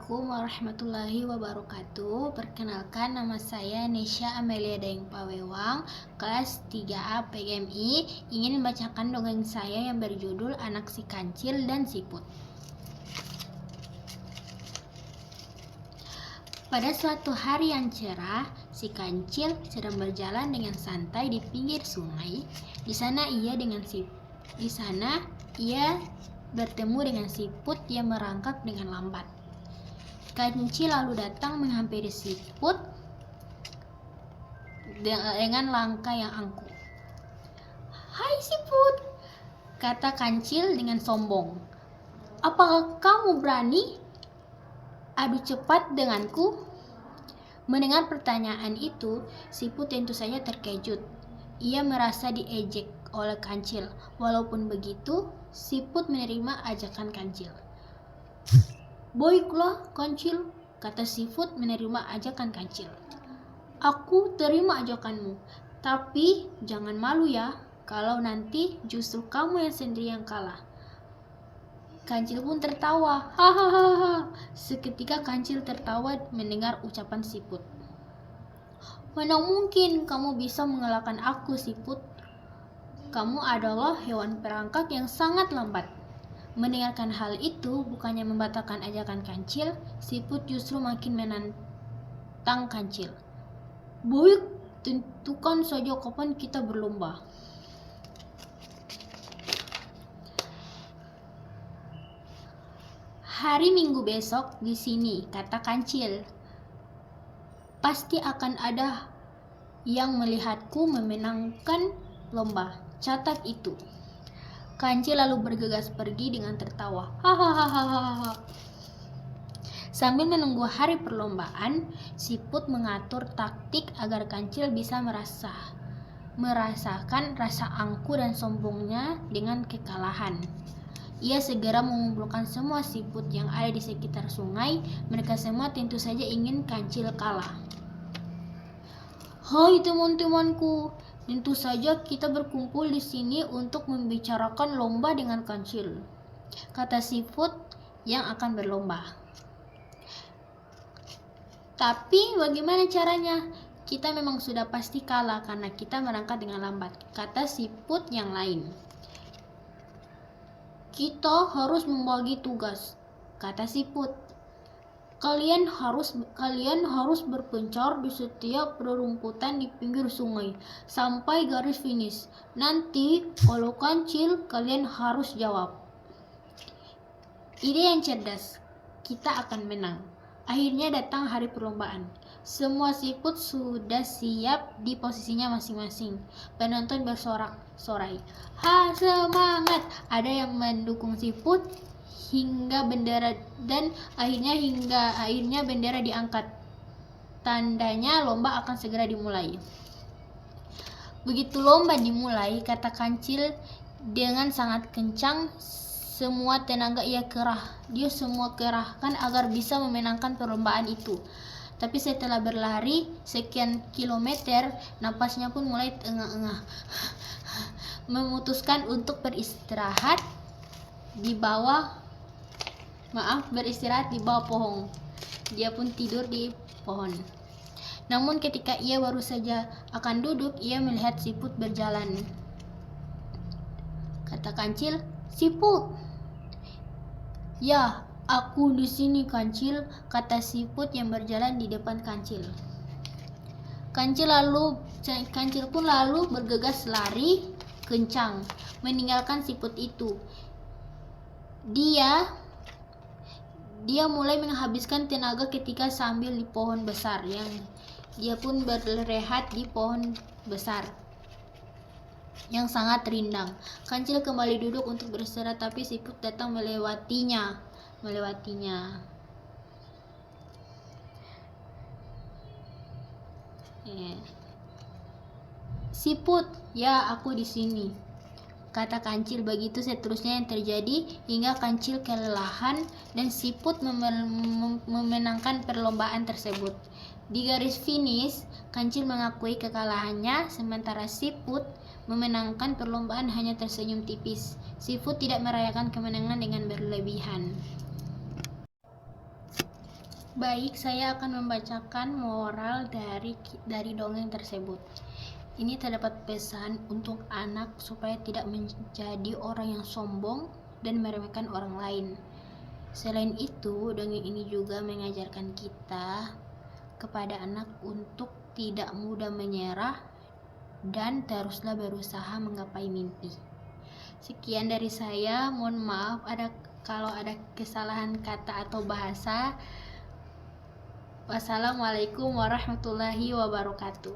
Assalamualaikum warahmatullahi wabarakatuh. Perkenalkan, nama saya Nesya Amelia Daeng Pawewang, kelas 3A PGMI. Ingin membacakan dongeng saya yang berjudul Anak si Kancil dan Siput. Pada suatu hari yang cerah, si Kancil sedang berjalan dengan santai di pinggir sungai. Di sana ia bertemu dengan siput yang merangkak dengan lambat. Kancil lalu datang menghampiri siput dengan langkah yang angkuh. "Hai siput," kata Kancil dengan sombong. "Apakah kamu berani adu cepat denganku?" Mendengar pertanyaan itu, siput tentu saja terkejut. Ia merasa diejek oleh Kancil. Walaupun begitu, siput menerima ajakan Kancil. "Baiklah, Kancil," kata siput menerima ajakan Kancil. "Aku terima ajakanmu, tapi jangan malu ya kalau nanti justru kamu yang sendiri yang kalah." Kancil pun tertawa. Hahaha. Seketika Kancil tertawa mendengar ucapan siput. "Mana mungkin kamu bisa mengalahkan aku, siput. Kamu adalah hewan perangkak yang sangat lambat." Mendengarkan hal itu, bukannya membatalkan ajakan Kancil, siput justru makin menantang Kancil. "Baik, tentukan saja kapan kita berlomba." "Hari Minggu besok di sini," kata Kancil. "Pasti akan ada yang melihatku memenangkan lomba. Catat itu." Kancil lalu bergegas pergi dengan tertawa. Hahaha. Sambil menunggu hari perlombaan, siput mengatur taktik agar Kancil bisa merasakan rasa angkuh dan sombongnya dengan kekalahan. Ia segera mengumpulkan semua siput yang ada di sekitar sungai. Mereka semua tentu saja ingin Kancil kalah. "Hai teman-temanku, tentu saja kita berkumpul di sini untuk membicarakan lomba dengan Kancil," kata siput yang akan berlomba. "Tapi bagaimana caranya? Kita memang sudah pasti kalah karena kita merangkak dengan lambat," kata siput yang lain. "Kita harus membagi tugas," kata siput. Kalian harus berpencar di setiap rerumputan di pinggir sungai sampai garis finish. Nanti kalau Kancil, kalian harus jawab." Ide yang cerdas. Kita akan menang. Akhirnya datang hari perlombaan. Semua siput sudah siap di posisinya masing-masing. Penonton bersorak-sorai. "Ha, semangat!" Ada yang mendukung siput hingga bendera bendera diangkat. Tandanya lomba akan segera dimulai. Begitu lomba dimulai, kata Kancil dengan sangat kencang, semua tenaga dia semua kerahkan agar bisa memenangkan perlombaan itu. Tapi setelah berlari sekian kilometer, napasnya pun mulai engah-engah. Memutuskan untuk beristirahat di bawah pohon. Dia pun tidur di pohon. Namun ketika ia baru saja akan duduk, ia melihat siput berjalan. Kata Kancil, "Siput." "Ya, aku di sini, Kancil," kata siput yang berjalan di depan Kancil. Kancil pun lalu bergegas lari kencang meninggalkan siput itu. Dia mulai menghabiskan tenaga ketika sambil di pohon besar. Dia pun berrehat di pohon besar yang sangat rindang. Kancil kembali duduk untuk beristirahat, tapi siput datang melewatinya. "Siput, ya aku di sini," kata Kancil. Begitu seterusnya yang terjadi hingga Kancil kelelahan dan siput memenangkan perlombaan tersebut. Di garis finish, Kancil mengakui kekalahannya, sementara siput memenangkan perlombaan hanya tersenyum tipis. Siput tidak merayakan kemenangan dengan berlebihan. Baik, saya akan membacakan moral dari dongeng tersebut. Ini terdapat pesan untuk anak supaya tidak menjadi orang yang sombong dan meremehkan orang lain. Selain itu, dongeng ini juga mengajarkan kita kepada anak untuk tidak mudah menyerah dan teruslah berusaha menggapai mimpi. Sekian dari saya, mohon maaf kalau ada kesalahan kata atau bahasa. Wassalamualaikum warahmatullahi wabarakatuh.